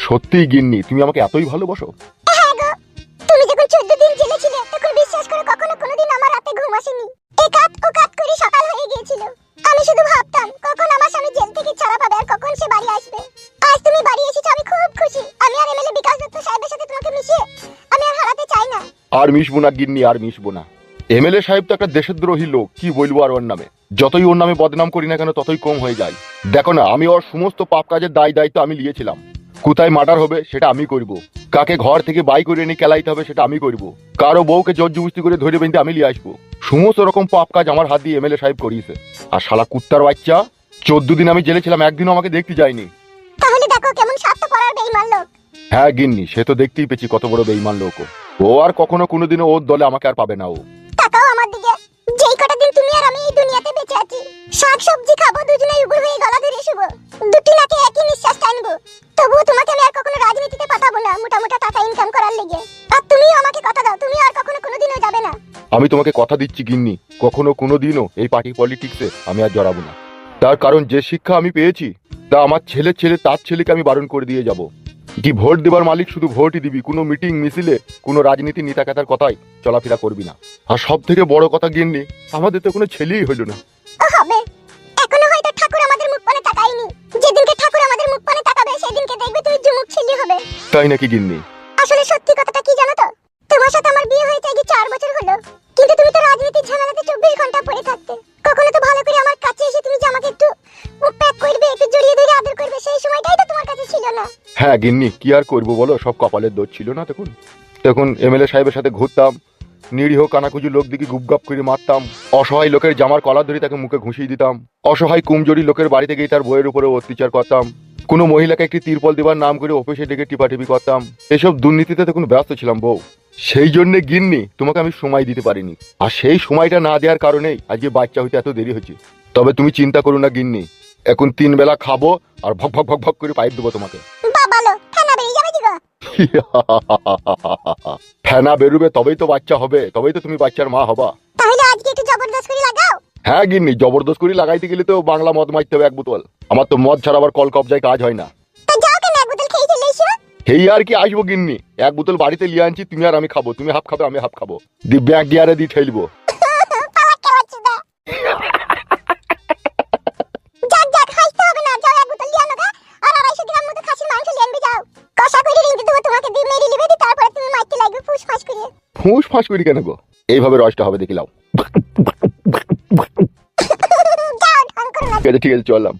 সত্যি গিন্নি, তুমি আমাকে এতই ভালোবাসো? হ্যাঁ গো, তুমি যখন 14 দিন জেলে ছিলে তখন বিশ্বাস করো কখনো কোনোদিন আমার রাতে ঘুম আসেনি। একাত ওকাত করে সকাল হয়ে গিয়েছিল। আমি শুধু ভাবতাম কখন আমার স্বামী জেল থেকে ছাড়া পাবে আর কখন সে বাড়ি আসবে। আজ তুমি বাড়ি এসেছো, আমি খুব খুশি। আমি আর এমএলএ বিকাশ দত্ত সাহেবের সাথে তোমাকে মিশিয়ে আমি আর হারাতে চাই না। আর মিশবো না গিন্নি, আর মিশবো না। এমএলএ সাহেব তো একটা দেশদ্রোহী লোক, কি বলবো আর ওর নামে। যতই ওর নামে বদনাম করি না কেন ততই কম হয়ে যায়। দেখো না, আমি ওর সমস্ত পাপ কাজের দায়িত্ব আমি নিয়েছিলাম। কোথায় মার্ডার হবে সেটা আমি করব, কাকে ঘর থেকে বাই করে এনে কেলাইতে হবে সেটা আমি করব, কারো বউকে জোর জবরদস্তি করে ধরে বেঁধে আমি নিয়ে আসবো। সমস্ত রকম পাপ কাজ আমার হাত দিয়ে এমএলএ সাহেব করিয়েছে। আর শালা কুত্তার বাচ্চা, 14 দিন আমি জেলে ছিলাম, একদিনও আমাকে দেখতে যায়নি। তাহলে দেখো কেমন স্বার্থপর আর বেঈমান লোক। হ্যাঁ গিন্নি, সে তো দেখতেই পেয়েছি কত বড় বেঈমান লোক ও। ও আর কখনো কোনোদিনও ওর দলে আমাকে আর পাবে না ও। তাকাও আমার দিকে, যেই কটা দিন তুমি আর আমি এই দুনিয়াতে বেঁচে আছি, শাক সবজি খাবো, দুজনেই উগুর হয়ে গলা ধরে শুবো, দুটি নাকে একই নিঃশ্বাস টানবো। তবুও তোমাকে আমি আর কখনো রাজনীতিতে পাঠাবো না মোটা মোটা টাকা ইনকাম করার লেগে। আর তুমিও আমাকে কথা দাও, তুমি আর কখনো কোনোদিনও যাবে না। আমি তোমাকে কথা দিচ্ছি গিন্নি, কখনো কোনোদিনও এই পার্টি পলিটিক্সে আমি আর জড়াবো না। তার কারণ যে শিক্ষা আমি পেয়েছি তা আমার ছেলে তার ছেলেকে আমি বারণ করে দিয়ে যাব। কি ভোট দেবার মালিক শুধু ভোটই দিবি, কোনো মিটিং মিছিলে কোনো রাজনীতি নেতাকাতার কথাই চলাফেরা করবি না। আর সব থেকে বড় কথা গিন্নি, আমাদের তো কোনো ছেলেই হইল না। হবে, এখনো হয়তো ঠাকুর আমাদের মুখ পানে তাকায়নি। যেদিনকে ঠাকুর আমাদের মুখ পানে তাকাবে সেদিনকে দেখবে তুমি জুমুক ছিলি হবে। তাই নাকি গিন্নি? আসলে সত্যি কথাটা কি জানো তো, তোমার সাথে আমার বিয়ে হয়েছে আগে 4 বছর হলো, কিন্তু তুমি তো রাজনীতির ঝামেলাতে 24 ঘন্টা পড়ে থাকতে। কখনো তো ভালো করে আমার কাছে এসে তুমি যে আমাকে একটু মুখ প্যাক করবে, একটু জড়িয়ে ধরে আদর করবে, সেই সময়টাই তো তোমার কাছে ছিল না। হ্যাঁ গিন্নি, কি আর করবো বলো, সব কপালের দোষ ছিল না। তখন তখন এমএলএ সাহেবের সাথে ঘুরতাম, নিরীহ কানাকুজু লোক দিকে গুপগাপ করে মারতাম, অসহায় লোকের জামার কলার ধরে তাকে মুখে ঘুষিয়ে দিতাম, অসহায় কুমজোরি লোকের বাড়িতে গিয়ে তার বইয়ের উপরে অত্যাচার করতাম, কোনো মহিলাকে একটি তিরপল দেবার নাম করে অফিসে ডেকে টিপাটিপি করতাম। এসব দুর্নীতিতে তখন ব্যস্ত ছিলাম বউ। সেই জন্য গিন্নি তোমাকে আমি সময় দিতে পারিনি, আর সেই সময়টা না দেওয়ার কারণেই আজকে বাচ্চা হইতে এত দেরি হয়েছে। তবে তুমি চিন্তা করো না গিন্নি, এখন 3 বেলা খাবো আর ভক ভক ভক ভক করে পাইপ দেবো তোমাকে। বাবালো ঠান্ডা বেরিয়ে যাবে কি গো? ফেনা বেরুবে তবেই তো বাচ্চা হবে, তবেই তো তুমি বাচ্চার মা হবা। তাহলে আজকে একটু জবরদস্ত করে লাগাও। হ্যাঁ গিন্নি, জবরদস্ত করে লাগাইতে গেলে তো বাংলা মদ মারতে হবে 1 বোতল। আমার তো মদ ছাড়া আবার কল কবজায় কাজ হয় না। তো যাও কেন, এক বোতল খেয়ে চলে এসো। এই আর কি আসবো গিন্নি, 1 বোতল বাড়িতে লিয়ে আনছি, তুমি আর আমি খাবো, তুমি হাফ খাবে আমি হাফ খাবো, দি ব্যাগ গিয়ারে দিয়ে ঠেলবো। পালাক্কে বাচ্চাদা। যাক যাক, হাসতে হবে না, যাও 1 বোতল লিয়ে আনো গা। আর 250 গ্রাম মতো খাসির মাংস লিয়ে আনবে, যাও। কষা করে রেঁধে দেবো তোমাকে, দিয়ে মেরে লিবে, তারপরে তুমি মারতে লাগবে ফুস ফাস করে। ফুঁস ফাঁস করি কেন গো? এইভাবে রসটা হবে দেখিলাও। যাও, ঢং করো না। ঠিক আছে ঠিক আছে, চললাম।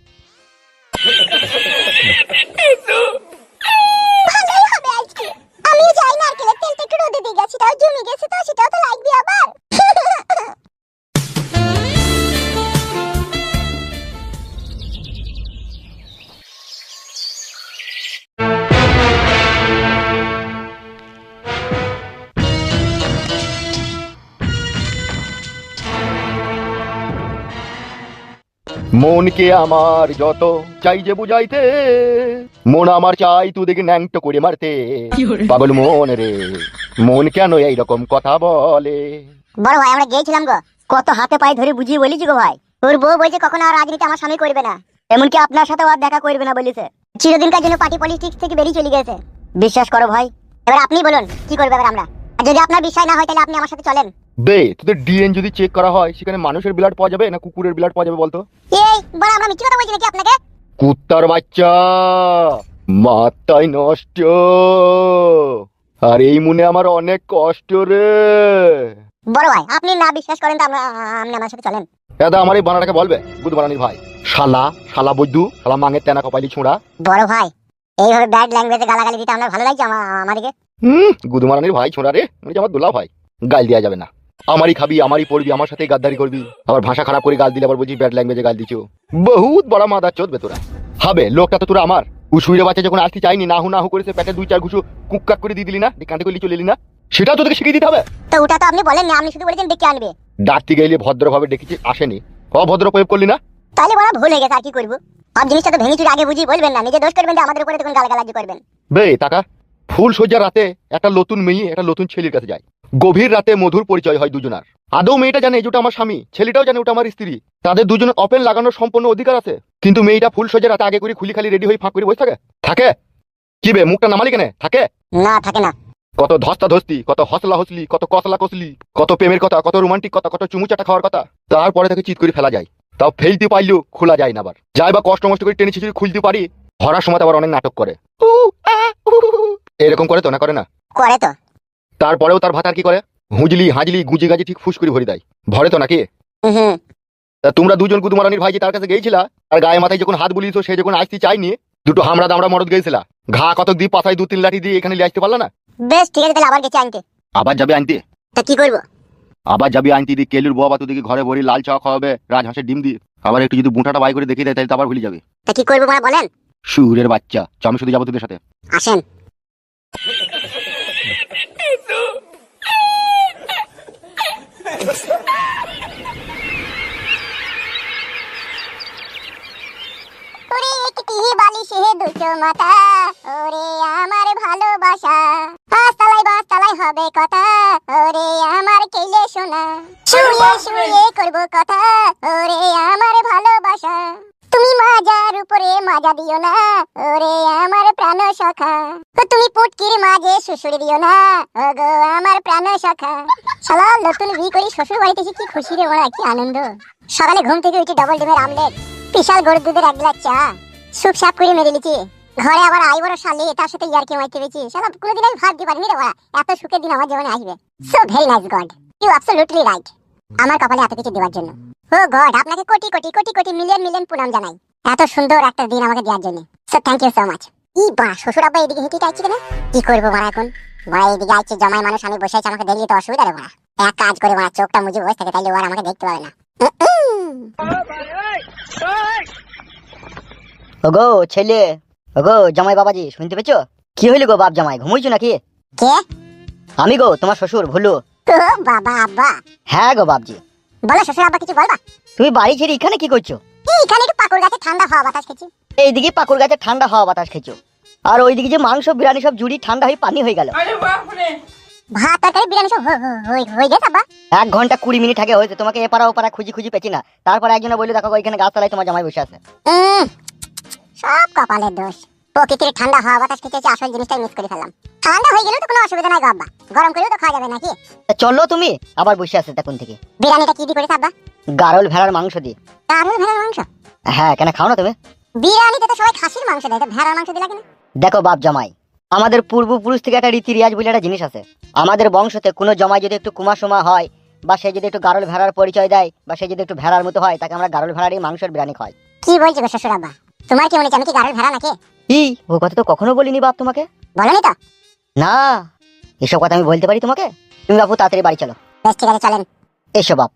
ভালোই হবে আজকে। আমিও যাই, নারকেলের তেলটা একটু রোদে দিয়ে গেছি, তাও জমে গেছে, তো সেটাও তো লাগবে আবার। মনকে আমার যত চাই যে বুঝাইতে, মন আমার চাই তুই দেখি ন্যাংটো করে মারতে। পাগল মন রে, মন কেন এইরকম কথা বলে? বড় ভাই, আমরা গিয়েছিলাম গো, কত হাতে পায়ে ধরে বুঝিয়ে বলেছি গো ভাই। ওর বউ বলছে কখনো আর রাজনীতি আমার স্বামী করবে না, এমনকি আপনার সাথে আর দেখা করবে না বলেছে। চিরদিনকার জন্য পার্টি পলিটিক্স থেকে বেরিয়ে চলে গেছে। বিশ্বাস করো ভাই, এবার আপনি বলুন কি করবে এবার আমরা। আর যদি আপনার বিশ্বাস না হয় তাহলে আপনি আমার সাথে চলেন। বে, তোদের ডিএন যদি চেক করা হয় সেখানে মানুষের ব্লাড পাওয়া যাবে না কুকুরের ব্লাড পাওয়া যাবে বলতো? এই বড়, আমরা মিথ্যে কথা বলছি নাকি আপনাকে? কুত্তার বাচ্চা, মাথায় নষ্ট। আর এই মনে আমার অনেক কষ্ট রে। বড় ভাই, আপনি না বিশ্বাস করেন তো আপনি আমার সাথে চলেন। দাদা আমার এই বানাটাকে বলবে গুদ বানানির ভাই, শালা শালা বৈদ্যু, শালা মাঙের তেনা কপালি ছোঁড়া। বড় ভাই, এইভাবে ব্যাড ল্যাঙ্গুয়েজে গালাগালি দিতে আমার ভালো লাগছে আমাদেরকে। গুদ মারানির ভাই ছোঁড়া রে, মানে আমার দুলা ভাই। গাল দেওয়া যাবে না, আমারই খাবি আমারই পড়বি, আমার সাথে গাদ্দারি করবি, আবার ভাষা খারাপ করে গাল দিলে আবার বলছি ব্যাড ল্যাঙ্গুয়েজে গাল দিছো। বহুত বড় মাদার চোদ বে তোরা। হবে লোকটা তো তোরা আমার উসুইরে বাচ্চা যখন আসতে চাইনি, না হু করেছে পেটে 2-4 ঘুষু কুককাক করে দিয়ে দিলি না, কাঁটে করে চলে এলি না, সেটা তোদেরকে শিখিয়ে দিতে হবে। তো ওটা তো আপনি বলেননি, আপনি শুধু বলেছেন ডেকে আনবে। ডাকতে গেলে ভদ্রভাবে ডেকেছি, আসেনি, অভদ্র প্রয়োগ করলি না। তাহলে বড় ভুল হয়ে গেছে, আর কি করবো। সব জিনিসটা তো ভেঙে চুরে আগে বুঝিয়ে বলবেন না, নিজে দোষ করবেন যে আমাদের উপরে তখন গালাগালাজি করবেন। বে টাকা ফুল সজ্জা রাতে একটা নতুন মেয়ে একটা নতুন ছেলের কাছে যায়, গভীর রাতে মধুর পরিচয় হয় দুজনার। আদৌ মেয়েটা জানে যেটা আমার স্বামী, ছেলেটাও জানে ওটা আমার স্ত্রী, তাদের দুজনের ওপেন লাগানোর সম্পূর্ণ অধিকার আছে। কিন্তু মেয়েটা ফুল সজ্জা রাতে আগে করে খুলি খালি রেডি হয়ে ফাঁক করে বসে থাকে। কি বে মুখটা নামালি কেন? থাকে না থাকে না। কত ধস্তা ধস্তি, কত হসলা হসলি, কত কসলা কসলি, কত প্রেমের কথা, কত রোমান্টিক কথা, কত চুমু চাটা খাওয়ার কথা, তারপরে তাকে চিৎ করে ফেলা যায়। তাও ফেলতে পারলেও খোলা যায় না। আবার যাই বা কষ্ট মষ্ট করে টেনে ছিঁচড়ে খুলতে পারি, ধরার সময় আবার অনেক নাটক করে। এরকম করে তো না করে না? করে তো। তারপরেও তার ভাতার কি করে? হুঁজলি হাজলি গুজি গাজি ঠিক ফুস করে ভরে দেয়। ভরে তো নাকি? হুম। তা তোমরা দুজন কুতুমারানির ভাই যে তার কাছে গিয়েছিলা, আর গায়ে মাথায় যখন হাত বুলিয়েছো, সে যখন আসতে চাইনি, দুটো হামরা দামড়া মরদ গেছিলা, ঘা কত দিয়ে পাথায় 2-3 লাঠি দিয়ে এখানে নিয়ে আসতে পারলা না? বেশ ঠিক আছে, তাহলে আবার গেছে আনতে। আবার যাবে আনতে? তা কি করবো? আবার যাবি আনতে দিয়ে কেলুর বাবা তোদিকে ঘরে ভরি লাল চা খাওয়াবে, রাজহাঁসের ডিম দিয়ে, আবার একটু যদি বুঁটাটা বাই করে দেখিয়ে দেয় তাহলে তো আবার ভুলে যাবে। তা কি করবো মানে বলেন? সুরের বাচ্চা, আমি শুধু যাবো তোদের সাথে। আসেন। ওরে একটি বালিশে দুটো মাথা, ওরে আমার ভালোবাসা, পাঁচতলায় হবে কথা, ওরে আমার কেলে শোনা, শুয়ে শুয়ে করবো কথা, ওরে আমার ভালোবাসা, তুমি মাজার উপরে মাজা দিও না, ওরে আমার প্রাণ সখা, ও তুমি পুটকির মাঝে শ্বশুর দিও না, ওগো আমার প্রাণ সখা। শালা নতুন বিয়ে করি শ্বশুর বাড়িতে এসে কি খুশি রে বড়া, কি আনন্দ। সকালে ঘুম থেকে উঠে ডবল ডিমের আমলেট, বিশাল গরুর দুধের 1 গ্লাস চা, সুপ সাপ করে মেরে লিচি, ঘরে আবার আই বড় শালি, তার সাথে ইয়ারকি মাইতে পেয়েছি। শালা কোনোদিন আমি ভাবতে পারিনি রে বড়া, এত সুখের দিন আমার জীবনে আসবে। So very nice god, you absolutely right. আমার কপালে এত কিছু দেওয়ার জন্য, ও গড আপনাকে কোটি কোটি কোটি কোটি মিলিয়ন মিলিয়ন প্রণাম জানাই, এত সুন্দর একটা দিন আমাকে দেওয়ার জন্য। So thank you so much. ই বা শ্বশুর আব্বা এদিকে হেঁটে আসছে কেন? কি করবো বড়া এখন? বড়া এদিকে আসছে জমাই মানুষ, আমি বসে আছি, আমাকে দেখলে তো অসুবিধা রে বড়া। এক কাজ করে বড়া, চোখটা মুজে বসে থাকে, তাইলে ওর আমাকে দেখতে পাবে না। ওগো ছেলে, ওগো জামাই বাবাজি, শুনতে পেছো? কি হইল গো বাপ জামাই, ঘুমোইছো নাকি? কে? আমি গো তোমার শ্বশুর ভুলু। ও বাবা আব্বা। হ্যাঁ গো বাপজি। বলো শ্বশুর আব্বা, কিছু বলবা? তুমি বাড়ি ছেড়ে এখানে কি করছো? এখানে একটু পাকুর গাছে ঠান্ডা হাওয়া বাতাস খেছি। এইদিকে পাকুর গাছে ঠান্ডা হাওয়া বাতাস খেছো, আর ওইদিকে যে মাংস বিরিয়ানি সব জুড়ি ঠান্ডা হয়ে পানি হয়ে গেল। ভাত তরকারি বিরিয়ানি সব হয়ে গেছে আব্বা। 1 ঘন্টা 20 মিনিট আগে হয়েছে, তোমাকে এপারা ওপারা খুঁজি খুঁজি পেছি না। তারপর একজনে বললো দেখো ওইখানে গাছতলায় তোমার জামাই বসে আছে। সব কপালের দোষ। প্রকৃতির ঠান্ডা হাওয়া বাতাস খেতে আসল জিনিসটাই মিস করে ফেললাম। ঠান্ডা হয়ে গেলেও তো কোনো অসুবিধা নাই গো আব্বা, গরম করেও তো খাওয়া যাবে নাকি? তা চলো তুমি, আবার বসে আছে তখন থেকে। বিরিয়ানিটা কি দিয়ে করেছে আব্বা? গারল ভেড়ার মাংস দিয়ে। কারুল ভেড়ার মাংস? হ্যাঁ, কেন খাও না তুমি? বিরিয়ানিতে তো সবাই খাসির মাংস দেয়, তো ভেড়ার মাংস দিলা কেন? দেখো বাপ জামাই, আমাদের পূর্বপুরুষ থেকে একটা রীতি রিয়াজ বলে একটা জিনিস আছে। আমাদের বংশতে কোনো জমাই যদি একটু কুমাসুমা হয়, বা সে যদি একটু গারল ভেড়ার পরিচয় দেয়, বা সে যদি একটু ভেড়ার মতো হয়, তাকে আমরা গারল ভেড়ারই মাংসের বিরিয়ানি খাই। কি বলছো গো শ্বশুর আব্বা? তোমার কি মনে হচ্ছে আমি কি গারুল ভেড়া নাকি? ও কথা তো কখনো বলিনি বাপ তোমাকে। বলনি তো? না, এসব কথা আমি বলতে পারি তোমাকে? তুমি বাপু তাড়াতাড়ি বাড়ি চলো। বেশ ঠিক আছে, চলেন। এসো বাপ।